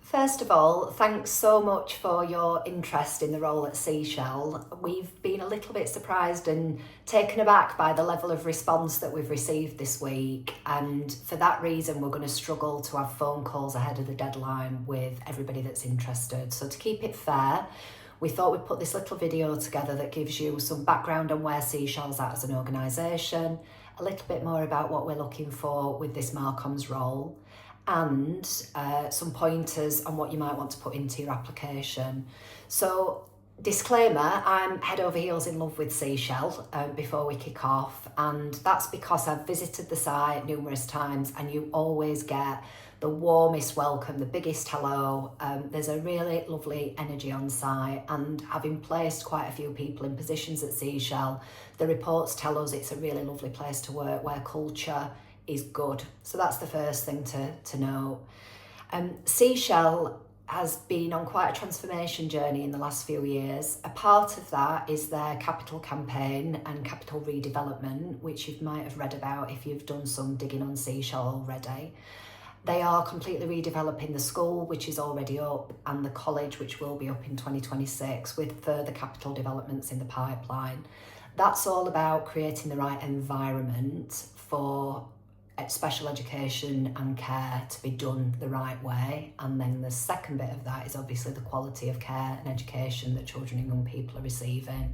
First of all, thanks so much for your interest in the role at Seashell. We've been a little bit surprised and taken aback by the level of response that we've received this week, and for that reason we're going to struggle to have phone calls ahead of the deadline with everybody that's interested. So to keep it fair, we thought we'd put this little video together that gives you some background on where Seashell's at as an organisation, a little bit more about what we're looking for with this Marcomms role, and some pointers on what you might want to put into your application. So, disclaimer, I'm head over heels in love with Seashell before we kick off, and that's because I've visited the site numerous times and you always get the warmest welcome, the biggest hello. There's a really lovely energy on site, and having placed quite a few people in positions at Seashell, the reports tell us it's a really lovely place to work where culture is good. So that's the first thing to know. Seashell has been on quite a transformation journey in the last few years. A part of that is their capital campaign and capital redevelopment, which you might have read about if you've done some digging on Seashell already. They are completely redeveloping the school, which is already up, and the college, which will be up in 2026, with further capital developments in the pipeline. That's all about creating the right environment for special education and care to be done the right way. And then the second bit of that is obviously the quality of care and education that children and young people are receiving.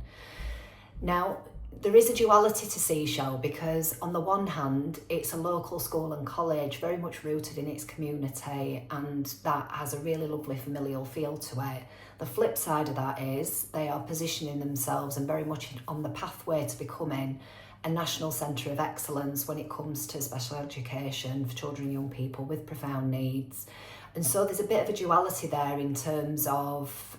Now, there is a duality to Seashell because on the one hand, it's a local school and college very much rooted in its community, and that has a really lovely familial feel to it. The flip side of that is they are positioning themselves and very much on the pathway to becoming a national centre of excellence when it comes to special education for children and young people with profound needs. And so there's a bit of a duality there in terms of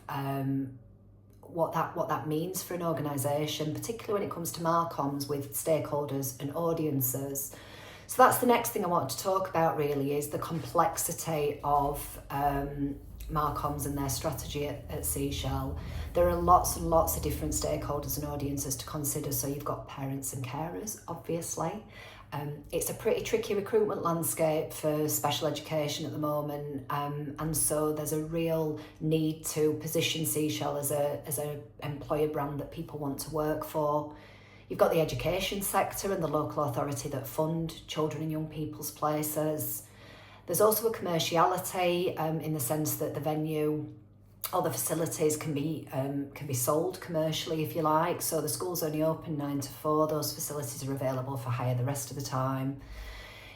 what that means for an organisation, particularly when it comes to Marcomms with stakeholders and audiences. So that's the next thing I want to talk about really, is the complexity of Marcomms and their strategy at Seashell. There are lots and lots of different stakeholders and audiences to consider. So you've got parents and carers, obviously. It's a pretty tricky recruitment landscape for special education at the moment, and so there's a real need to position Seashell as a employer brand that people want to work for. You've got the education sector and the local authority that fund children and young people's places. There's also a commerciality in the sense that the venue or the facilities can be sold commercially, if you like. So the school's only open 9 to 4. Those facilities are available for hire the rest of the time.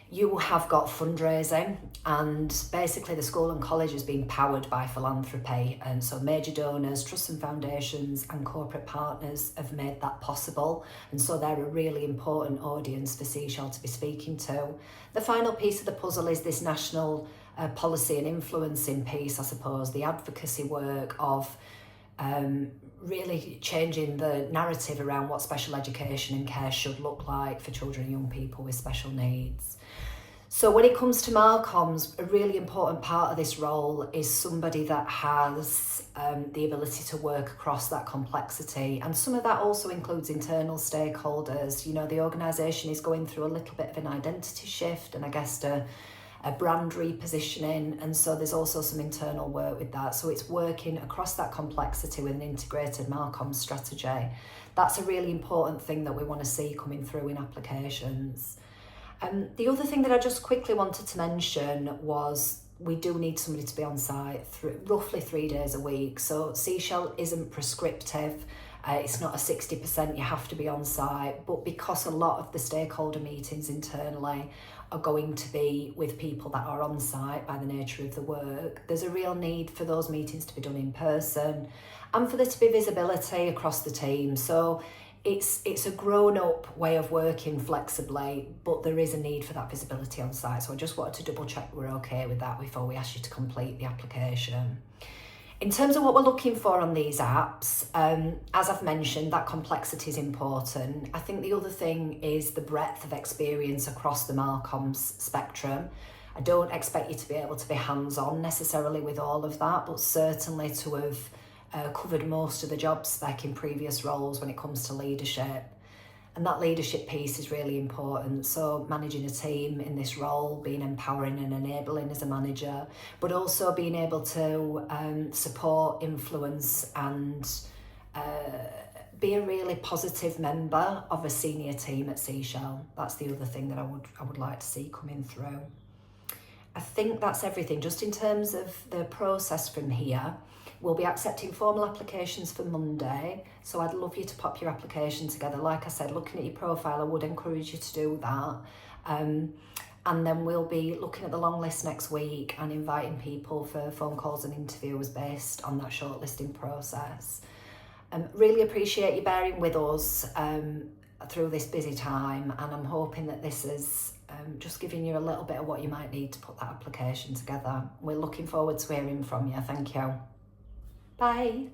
You have got fundraising, and basically the school and college is being powered by philanthropy, and so major donors, trusts and foundations and corporate partners have made that possible, and so they're a really important audience for Seashell to be speaking to. The final piece of the puzzle is this national policy and influencing piece, I suppose, the advocacy work of really changing the narrative around what special education and care should look like for children and young people with special needs. So when it comes to Marcomms, a really important part of this role is somebody that has the ability to work across that complexity, and some of that also includes internal stakeholders. You know, the organisation is going through a little bit of an identity shift and I guess a brand repositioning, and so there's also some internal work with that. So it's working across that complexity with an integrated Marcomms strategy. That's a really important thing that we want to see coming through in applications. The other thing that I just quickly wanted to mention was we do need somebody to be on site roughly 3 days a week. So Seashell isn't prescriptive. It's not a 60% you have to be on site, but because a lot of the stakeholder meetings internally are going to be with people that are on site by the nature of the work, there's a real need for those meetings to be done in person and for there to be visibility across the team. So it's a grown-up way of working flexibly, but there is a need for that visibility on site. So I just wanted to double check we're okay with that before we ask you to complete the application. In terms of what we're looking for on these apps, as I've mentioned, that complexity is important. I think the other thing is the breadth of experience across the Marcomms spectrum. I don't expect you to be able to be hands-on necessarily with all of that, but certainly to have covered most of the job spec in previous roles when it comes to leadership. And that leadership piece is really important. So managing a team in this role, being empowering and enabling as a manager, but also being able to support, influence and be a really positive member of a senior team at Seashell. That's the other thing that I would like to see coming through. I think that's everything. Just in terms of the process from here, we'll be accepting formal applications for Monday. So I'd love you to pop your application together. Like I said, looking at your profile, I would encourage you to do that. And then we'll be looking at the long list next week and inviting people for phone calls and interviews based on that shortlisting process. Really appreciate you bearing with us through this busy time, and I'm hoping that this is just giving you a little bit of what you might need to put that application together. We're looking forward to hearing from you. Thank you. Bye.